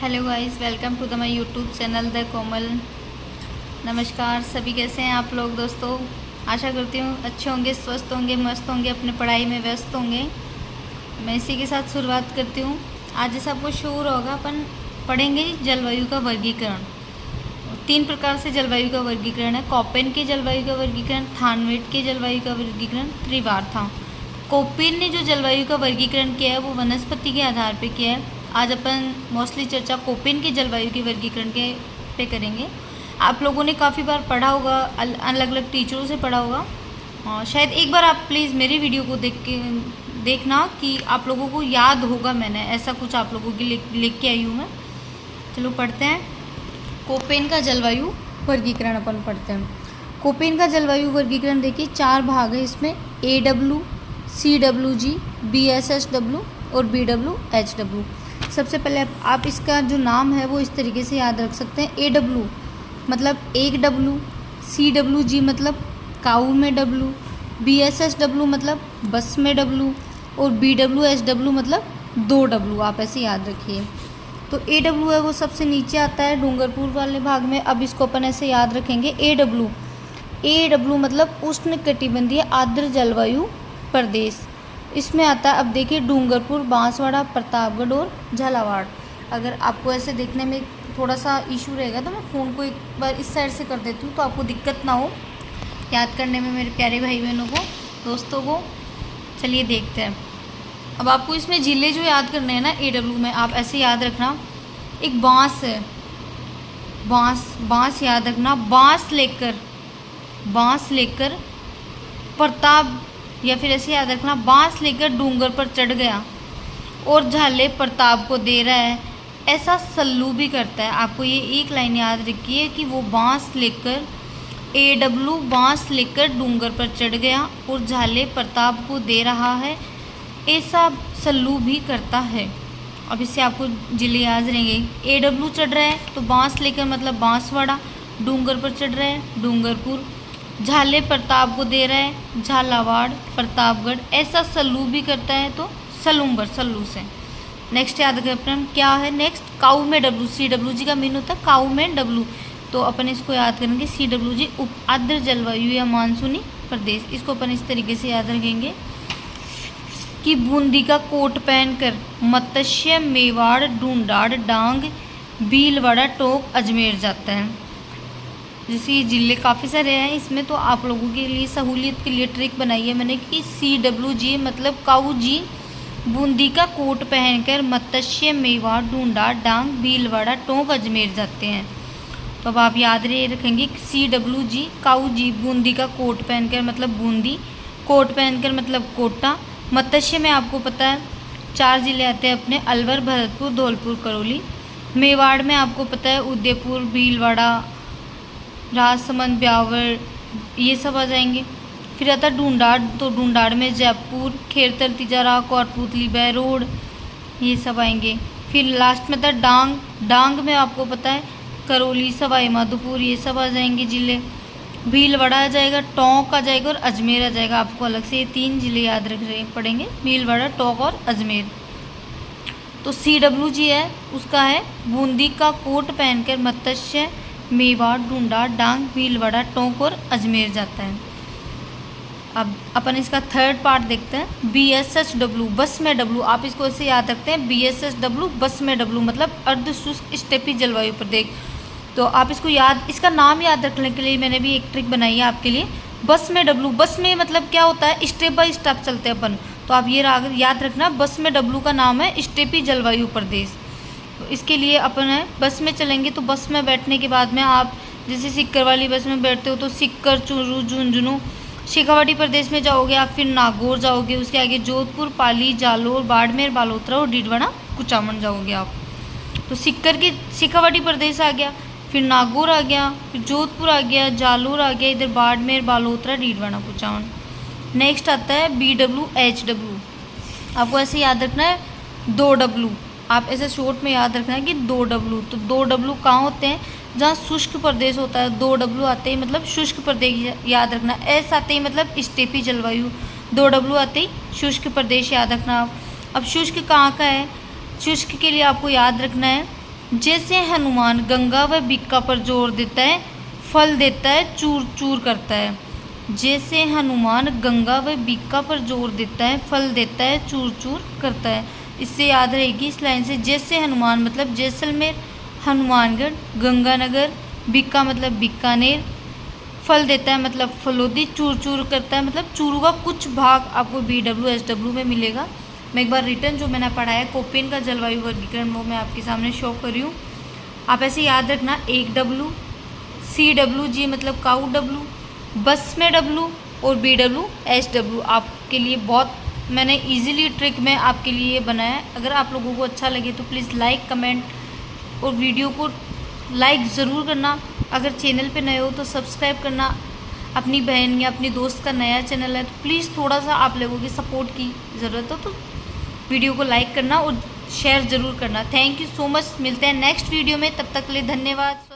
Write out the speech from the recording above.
Hello guys, welcome to the my YouTube channel the Komal. नमस्कार सभी, कैसे हैं आप लोग दोस्तों। आशा करती हूँ अच्छे होंगे, स्वस्थ होंगे, मस्त होंगे, अपने पढ़ाई में व्यस्त होंगे। मैं इसी के साथ शुरुआत करती हूँ। आज जैसा आपको शोर होगा, अपन पढ़ेंगे जलवायु का वर्गीकरण। 3 प्रकार से जलवायु का वर्गीकरण है। कोपेन के जलवायु का वर्गीकरण, थानवेट के जलवायु का वर्गीकरण, त्रिवार्था। कोपेन ने जो जलवायु का वर्गीकरण किया है वो वनस्पति के आधार पर किया है। आज अपन मोस्टली चर्चा कोपेन के जलवायु के वर्गीकरण के पे करेंगे। आप लोगों ने काफ़ी बार पढ़ा होगा, अलग अलग टीचरों से पढ़ा होगा। शायद एक बार आप प्लीज़ मेरी वीडियो को देखना कि आप लोगों को याद होगा, मैंने ऐसा कुछ आप लोगों के लिख के आई हूँ मैं। चलो पढ़ते हैं। कोपेन का जलवायु वर्गीकरण अपन पढ़ते हैं। कोपेन का जलवायु वर्गीकरण देखिए 4 भाग है इसमें। AW, CWG, BSSW और BWHW। सबसे पहले आप इसका जो नाम है वो इस तरीके से याद रख सकते हैं। AW मतलब 1 W, CWG मतलब काऊ में W, BSSW मतलब बस में W और BWHW मतलब 2 W। आप ऐसे याद रखिए। तो AW है वो सबसे नीचे आता है डूंगरपुर वाले भाग में। अब इसको अपन ऐसे याद रखेंगे। AW मतलब उष्णकटिबंधीय आर्द्र जलवायु प्रदेश, इसमें आता है। अब देखिए डूंगरपुर, बांसवाड़ा, प्रतापगढ़ और झालावाड़। अगर आपको ऐसे देखने में थोड़ा सा इशू रहेगा तो मैं फ़ोन को एक बार इस साइड से कर देती हूँ तो आपको दिक्कत ना हो याद करने में, मेरे प्यारे भाई बहनों को, दोस्तों को। चलिए देखते हैं। अब आपको इसमें जिले जो याद करने हैं ना AW में, आप ऐसे याद रखना। एक बांस है, बांस याद रखना। बांस लेकर प्रताप, या फिर ऐसे याद रखना, बांस लेकर डूंगर पर चढ़ गया और झाले प्रताप को दे रहा है, ऐसा सल्लू भी करता है। आपको ये एक लाइन याद रखिए कि वो बांस लेकर, AW बांस लेकर डूंगर पर चढ़ गया और झाले प्रताप को दे रहा है, ऐसा सल्लू भी करता है। अब इससे आपको जिले याद रहेंगे। AW चढ़ रहा है तो बांस लेकर मतलब बांसवाड़ा, डूंगर पर चढ़ रहा है डूंगरपुर, झाले प्रताप को दे रहा है झालावाड़, प्रतापगढ़, ऐसा सल्लू भी करता है तो सलूम्बर, सल्लू से। नेक्स्ट याद रखें अपन क्या है। नेक्स्ट काऊ में W, CWG का मीन होता है काऊ में W, तो अपन इसको याद करेंगे CWG उप आर्द्र जलवायु या मानसूनी प्रदेश। इसको अपन इस तरीके से याद रखेंगे कि बूंदी का कोट पहनकर मत्स्य, मेवाड़, ढूंढाड़, डांग, भीलवाड़ा, टोंक, अजमेर जाता है। जैसे ये जिले काफ़ी सारे हैं इसमें, तो आप लोगों के लिए सहूलियत के लिए ट्रिक बनाई है मैंने कि CWG मतलब काऊ जी बूंदी का कोट पहनकर मत्स्य, मेवाड़, ढूंढा, डांग, भीलवाड़ा, टोंक, अजमेर जाते हैं। तो अब आप याद रखेंगे CWG काऊ जी बूंदी का कोट पहनकर मतलब बूंदी, कोट पहनकर मतलब कोटा। मत्स्य में आपको पता है 4 जिले आते हैं अपने, अलवर, भरतपुर, धौलपुर, करौली। मेवाड़ में आपको पता है उदयपुर, भीलवाड़ा, राजसमंद, ब्यावर, ये सब आ जाएंगे। फिर आता है ढूंढाड़, तो ढूंढाड़ में जयपुर, खेरतर, तिजारा, कोटपुतली, बहरोड, ये सब आएंगे। फिर लास्ट में था डांग में आपको पता है करौली, सवाई माधोपुर, ये सब आ जाएंगे जिले। भीलवाड़ा आ जाएगा, टोंक आ जाएगा और अजमेर आ जाएगा। आपको अलग से ये 3 जिले याद रखने पड़ेंगे, भीलवाड़ा, टोंक और अजमेर। तो CWG है उसका है बूंदी का कोट पहनकर मत्स्य, मेवाड़, ढूंढा, डांग, भीलवाड़ा, टोंक और अजमेर जाता है। अब अपन इसका थर्ड पार्ट देखते हैं। BSSW बस में W, आप इसको ऐसे याद रखते हैं BSSW बस में W मतलब अर्ध शुष्क स्टेपी जलवायु प्रदेश। तो आप इसको इसका नाम याद रखने के लिए मैंने भी एक ट्रिक बनाई है आपके लिए। बस में W, बस में मतलब क्या होता है, स्टेप बाय स्टेप चलते हैं अपन। तो आप ये याद रखना, बस में W का नाम है स्टेपी जलवायु प्रदेश। तो इसके लिए अपन है बस में चलेंगे, तो बस में बैठने के बाद में आप जैसे सिक्कर वाली बस में बैठते हो तो सिक्कर, चूरू, झुंझुनू, शेखावाटी प्रदेश में जाओगे आप, फिर नागौर जाओगे, उसके आगे जोधपुर, पाली, जालोर, बाड़मेर, बालोतरा और डीडवाना, कुचामन जाओगे आप। तो सिक्कर की शेखावाटी प्रदेश आ गया, फिर नागौर आ गया, फिर जोधपुर आ गया, जालोर आ गया, इधर बाड़मेर, बालोतरा, डीडवाना, कुचामन। नेक्स्ट आता है BWHW, आपको ऐसे याद रखना है 2 W, आप ऐसे शॉर्ट में याद रखना है कि 2 W। तो 2 W कहाँ होते हैं, जहाँ शुष्क प्रदेश होता है। 2 W आते ही मतलब शुष्क प्रदेश याद रखना। S आते ही मतलब स्टेपी जलवायु, 2 W आते ही शुष्क प्रदेश याद रखना आप। अब शुष्क कहाँ का है, शुष्क के लिए आपको याद रखना है जैसे हनुमान गंगा व बिक्का पर जोर देता है, फल देता है, चूर चूर करता है। जैसे हनुमान गंगा व बिक्का पर जोर देता है, फल देता है, चूर चूर करता है। इससे याद रहेगी इस लाइन से, जैसे हनुमान मतलब जैसलमेर, हनुमानगढ़, गंगानगर, बिक्का मतलब बीकानेर, फल देता है मतलब फलोदी, चूर चूर करता है मतलब चूरू का कुछ भाग आपको BWSW में मिलेगा। मैं एक बार रिटर्न जो मैंने पढ़ा है कोपेन का जलवायु वर्गीकरण वो मैं आपके सामने शो कर रही हूँ। आप ऐसे याद रखना, एक W, CWG मतलब काऊ W, बस में W और BWSW आपके लिए बहुत मैंने इजीली ट्रिक में आपके लिए बनाया है। अगर आप लोगों को अच्छा लगे तो प्लीज़ लाइक, कमेंट और वीडियो को लाइक ज़रूर करना। अगर चैनल पे नए हो तो सब्सक्राइब करना। अपनी बहन या अपनी दोस्त का नया चैनल है तो प्लीज़ थोड़ा सा आप लोगों की सपोर्ट की ज़रूरत हो तो वीडियो को लाइक करना और शेयर ज़रूर करना। Thank you so much. मिलते हैं नेक्स्ट वीडियो में, तब तक के लिए धन्यवाद।